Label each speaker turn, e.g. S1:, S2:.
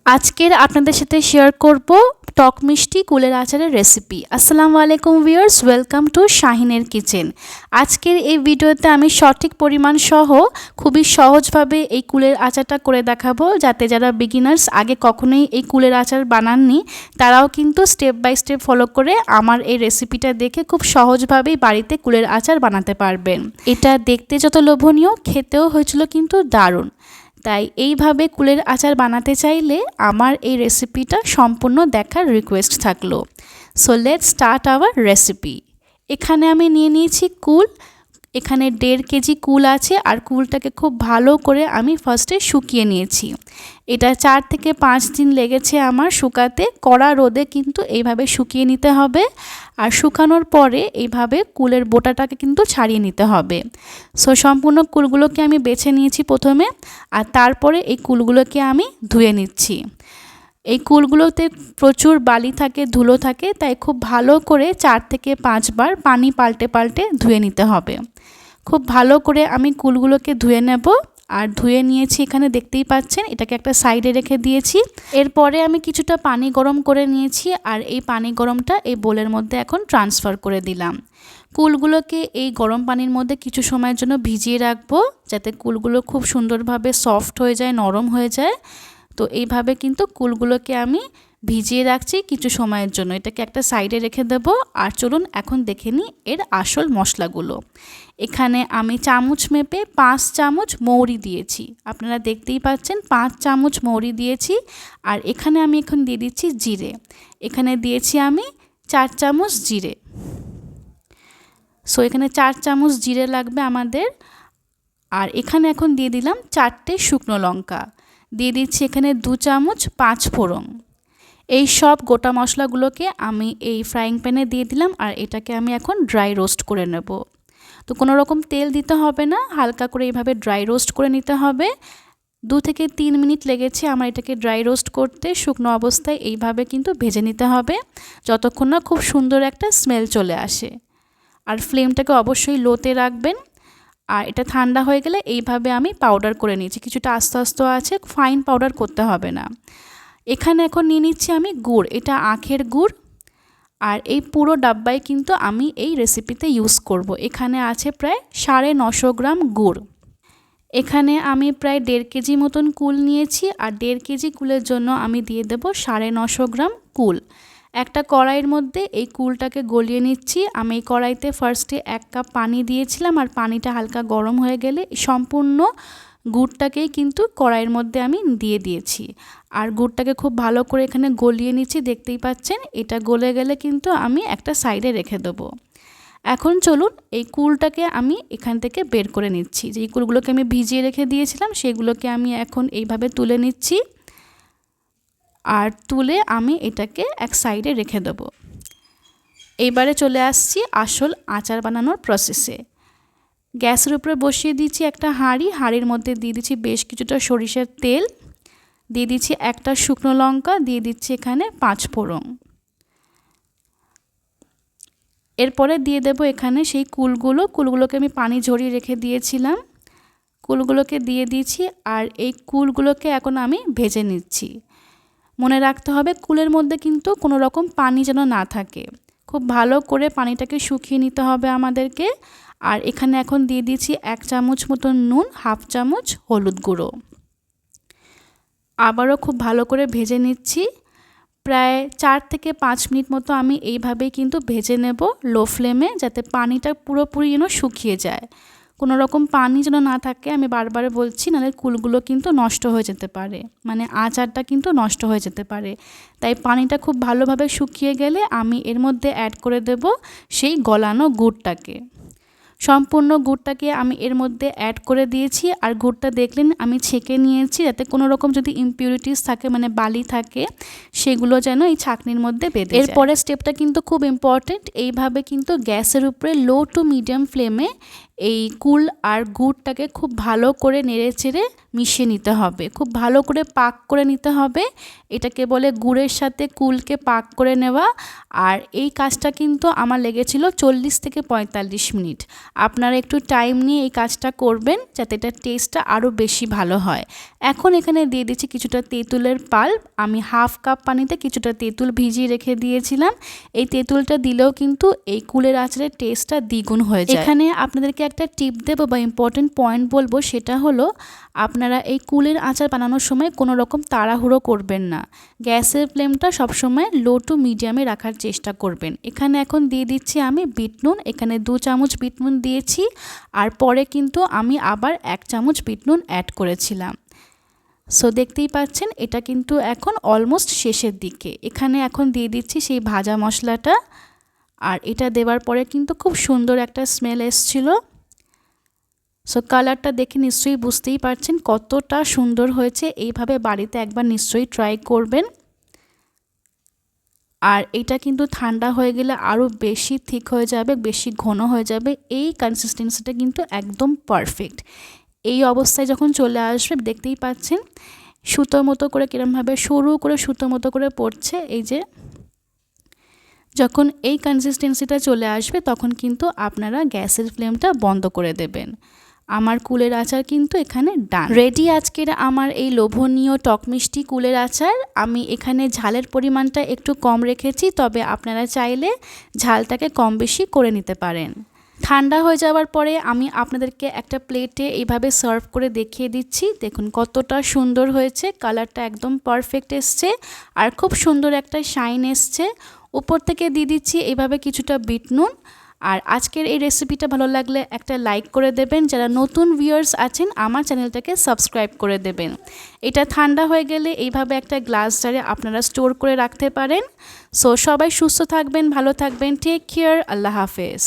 S1: আজকের আপনাদের সাথে শেয়ার করব টক মিষ্টি কুলের আচারের রেসিপি। আসসালামু আলাইকুম ভিউয়ার্স, ওয়েলকাম টু শাহিনের কিচেন। আজকের এই ভিডিওতে আমি সঠিক পরিমাণ সহ খুবই সহজভাবে এই কুলের আচারটা করে দেখাবো, যাতে যারা বিগিনার্স আগে কখনোই এই কুলের আচার বানাননি তারাও কিন্তু স্টেপ বাই স্টেপ ফলো করে আমার এই রেসিপিটা দেখে খুব সহজভাবেই বাড়িতে কুলের আচার বানাতে পারবেন। এটা দেখতে যত লোভনীয়, খেতেও হয়েছিল কিন্তু দারুণ। তাই এইভাবে কুলের আচার বানাতে চাইলে আমার এই রেসিপিটা সম্পূর্ণ দেখার রিকোয়েস্ট থাকলো। So let's start our recipe. এখানে আমি নিয়ে নিয়েছি কুল। এখানে 1.5 কেজি কুল আছে, আর কুলটাকে খুব ভালো করে আমি ফার্স্টে শুকিয়ে নিয়েছি। এটা 4 থেকে 5 দিন লেগেছে আমার শুকাতে। কড়া রোদে কিন্তু এইভাবে শুকিয়ে নিতে হবে, আর শুকানোর পরে এইভাবে কুলের বোটাটাকে কিন্তু ছাড়িয়ে নিতে হবে। সো সম্পূর্ণ কুলগুলোকে আমি বেছে নিয়েছি প্রথমে, আর তারপরে এই কুলগুলোকে আমি ধুয়ে নিচ্ছি। এই কুলগুলোতে প্রচুর বালি থাকে, ধুলো থাকে, তাই খুব ভালো করে 4 থেকে 5 বার পানি পাল্টে পাল্টে ধুয়ে নিতে হবে। খুব ভালো করে আমি কুলগুলোকে ধুয়ে নেব, আর ধুয়ে নিয়েছি। এখানে দেখতেই পাচ্ছেন, এটাকে একটা সাইডে রেখে দিয়েছি। এরপরে আমি কিছুটা পানি গরম করে নিয়েছি, আর এই পানি গরমটা এই বোলের মধ্যে এখন ট্রান্সফার করে দিলাম। কুলগুলোকে এই গরম পানির মধ্যে কিছু সময়ের জন্য ভিজিয়ে রাখবো, যাতে কুলগুলো খুব সুন্দরভাবে সফট হয়ে যায়, নরম হয়ে যায়। তো এইভাবে কিন্তু কুলগুলোকে আমি ভিজিয়ে রাখছি কিছু সময়ের জন্য। এটাকে একটা সাইডে রেখে দেব। আর চলুন এখন দেখে নিই এর আসল মশলাগুলো। এখানে আমি চামচ মেপে 5 চামচ মৌরি দিয়েছি। আপনারা দেখতেই পাচ্ছেন 5 চামচ মৌরি দিয়েছি। আর এখানে আমি এখন দিয়ে দিচ্ছি জিরে। এখানে দিয়েছি আমি 4 চামচ জিরে। সো এখানে 4 চামচ জিরে লাগবে আমাদের। আর এখানে এখন দিয়ে দিলাম 4টে শুকনো লঙ্কা। দিয়ে দিচ্ছি এখানে 2 চামচ 5 ফোড়ন। এই সব গোটা মশলাগুলোকে আমি এই ফ্রাইং প্যানে দিয়ে দিলাম, আর এটাকে আমি এখন ড্রাই রোস্ট করে নেব। তো কোনো রকম তেল দিতে হবে না, হালকা করে এইভাবে ড্রাই রোস্ট করে নিতে হবে। 2 থেকে 3 মিনিট লেগেছে আমার এটাকে ড্রাই রোস্ট করতে। শুকনো অবস্থায় এইভাবে কিন্তু ভেজে নিতে হবে, যতক্ষণ না খুব সুন্দর একটা স্মেল চলে আসে। আর ফ্লেমটাকে অবশ্যই লোতে রাখবেন। আর এটা ঠান্ডা হয়ে গেলে এইভাবে আমি পাউডার করে নিয়েছি। কিছুটা আস্তে আস্তে আছে, ফাইন পাউডার করতে হবে না। এখানে এখন নিয়ে নিচ্ছি আমি গুড়। এটা আখের গুড়, আর এই পুরো ডাব্বায় কিন্তু আমি এই রেসিপিতে ইউজ করব। এখানে আছে প্রায় 950 গ্রাম গুড়। এখানে আমি প্রায় 1.5 কেজি মতন কুল নিয়েছি, আর 1.5 কেজি কুলের জন্য আমি দিয়ে দেব 950 গ্রাম কুল। একটা কড়াইয়ের মধ্যে এই কুলটাকে গলিয়ে নিচ্ছি। আমি এই কড়াইতে ফার্স্টে 1 কাপ পানি দিয়েছিলাম, আর পানিটা হালকা গরম হয়ে গেলে সম্পূর্ণ গুড়টাকেই কিন্তু কড়াইয়ের মধ্যে আমি দিয়ে দিয়েছি। আর গুড়টাকে খুব ভালো করে এখানে গলিয়ে নিচ্ছি, দেখতেই পাচ্ছেন। এটা গলে গেলে কিন্তু আমি একটা সাইডে রেখে দেবো। এখন চলুন এই কুলটাকে আমি এখান থেকে বের করে নিচ্ছি। যেই কুলগুলোকে আমি ভিজিয়ে রেখে দিয়েছিলাম সেগুলোকে আমি এখন এইভাবে তুলে নিচ্ছি, আর তুলে আমি এটাকে এক সাইডে রেখে দেবো। এইবারে চলে আসছি আসল আচার বানানোর প্রসেসে। গ্যাসের উপরে বসিয়ে দিচ্ছি একটা হাঁড়ি। হাঁড়ির মধ্যে দিয়ে দিচ্ছি বেশ কিছুটা সরিষার তেল, দিয়ে দিচ্ছি একটা শুকনো লঙ্কা, দিয়ে দিচ্ছি এখানে 5 ফোড়ন। এরপরে দিয়ে দেব এখানে সেই কুলগুলোকে আমি পানি ঝরিয়ে রেখে দিয়েছিলাম। কুলগুলোকে দিয়ে দিয়েছি, আর এই কুলগুলোকে এখন আমি ভেজে নিচ্ছি। মনে রাখতে হবে কুলের মধ্যে কিন্তু কোনো রকম পানি যেন না থাকে। খুব ভালো করে পানিটাকে শুকিয়ে নিতে হবে আমাদেরকে। আর এখানে এখন দিয়ে দিচ্ছি 1 চামচ মতন নুন, 1/2 চামচ হলুদ গুঁড়ো। আবারও খুব ভালো করে ভেজে নিচ্ছি। প্রায় 4 থেকে 5 মিনিট মতো আমি এইভাবেই কিন্তু ভেজে নেব লো ফ্লেমে, যাতে পানিটা পুরোপুরি যেন শুকিয়ে যায়। কোনো রকম পানি যেন না থাকে, আমি বারবার বলছি, নাহলে কুলগুলো কিন্তু নষ্ট হয়ে যেতে পারে, মানে আচারটা কিন্তু নষ্ট হয়ে যেতে পারে। তাই পানিটা খুব ভালোভাবে শুকিয়ে গেলে আমি এর মধ্যে অ্যাড করে দেব সেই গলানো গুড়টাকে। সম্পূর্ণ গুড়টাকে আমি এর মধ্যে অ্যাড করে দিয়েছি। আর গুড়টা দেখলেন আমি ছেঁকে নিয়েছি, যাতে কোনো রকম যদি ইমপিউরিটিস থাকে, মানে বালি থাকে, সেগুলো যেন এই ছাঁকনির মধ্যে বেঁধে যায়। এরপরের স্টেপটা কিন্তু খুব ইম্পর্টেন্ট। এইভাবে কিন্তু গ্যাসের উপরে লো টু মিডিয়াম ফ্লেমে এই কুল আর গুড়টাকে খুব ভালো করে নেড়েচেড়ে মিশিয়ে নিতে হবে, খুব ভালো করে পাক করে নিতে হবে। এটাকে বলে গুড়ের সাথে কুলকে পাক করে নেওয়া। আর এই কাজটা কিন্তু আমার লেগেছিল 40 থেকে 45 মিনিট। আপনারা একটু টাইম নিয়ে এই কাজটা করবেন যাতে এটার টেস্টটা আরও বেশি ভালো হয়। এখন এখানে দিয়ে দিচ্ছি কিছুটা তেঁতুলের পাল্প। আমি হাফ কাপ পানিতে কিছুটা তেঁতুল ভিজিয়ে রেখে দিয়েছিলাম। এই তেঁতুলটা দিলেও কিন্তু এই কুলের আচারের টেস্টটা দ্বিগুণ হয়ে যায়। এখানে আপনাদেরকে একটা টিপ দেবো বা ইম্পর্টেন্ট পয়েন্ট বলবো, সেটা হলো আপনারা এই কুলের আচার বানানোর সময় কোনো রকম তাড়াহুড়ো করবেন না। গ্যাসের ফ্লেমটা সবসময় লো টু মিডিয়ামে রাখার চেষ্টা করবেন। এখানে এখন দিয়ে দিচ্ছি আমি বিট নুন। এখানে 2 চামচ বিট নুন দিয়েছি, আর পরে কিন্তু আমি আবার 1 চামচ বিট নুন অ্যাড করেছিলাম। সো দেখতেই পাচ্ছেন এটা কিন্তু এখন অলমোস্ট শেষের দিকে। এখানে এখন দিয়ে দিচ্ছি সেই ভাজা মশলাটা, আর এটা দেওয়ার পরে কিন্তু খুব সুন্দর একটা স্মেল এসছিল। সো কালারটা দেখে নিশ্চয়ই বুঝতেই পারছেন কতটা সুন্দর হয়েছে। এইভাবে বাড়িতে একবার নিশ্চয়ই ট্রাই করবেন। আর এটা কিন্তু ঠান্ডা হয়ে গেলে আরও বেশি থিক হয়ে যাবে, বেশি ঘন হয়ে যাবে। এই কনসিস্টেন্সিটা কিন্তু একদম পারফেক্ট। এই অবস্থায় যখন চলে আসবে দেখতেই পাচ্ছেন সুতোর মতো করে কিরমভাবে সরু করে সুতোর মতো করে পড়ছে। এই যে যখন এই কনসিস্টেন্সিটা চলে আসবে তখন কিন্তু আপনারা গ্যাসের ফ্লেমটা বন্ধ করে দেবেন। আমার কুলের আচার কিন্তু এখানে ডান রেডি। আজকের আমার এই লোভনীয় টক মিষ্টি কুলের আচার। আমি এখানে ঝালের পরিমাণটা একটু কম রেখেছি, তবে আপনারা চাইলে ঝালটাকে কম বেশি করে নিতে পারেন। ঠান্ডা হয়ে যাওয়ার পরে আমি আপনাদেরকে একটা প্লেটে এইভাবে সার্ভ করে দেখিয়ে দিচ্ছি। দেখুন কতটা সুন্দর হয়েছে, কালারটা একদম পারফেক্ট এসছে, আর খুব সুন্দর একটা শাইন এসছে। উপর থেকে দিয়ে দিচ্ছি এইভাবে কিছুটা বিট নুন। আর আজকের এই রেসিপিটা ভালো লাগলে একটা লাইক করে দেবেন। যারা নতুন ভিউয়ার্স আছেন আমার চ্যানেলটাকে সাবস্ক্রাইব করে দেবেন। এটা ঠান্ডা হয়ে গেলে এইভাবে একটা গ্লাস জারে আপনারা স্টোর করে রাখতে পারেন। সো সবাই সুস্থ থাকবেন, ভালো থাকবেন। Take care. আল্লাহ হাফেজ।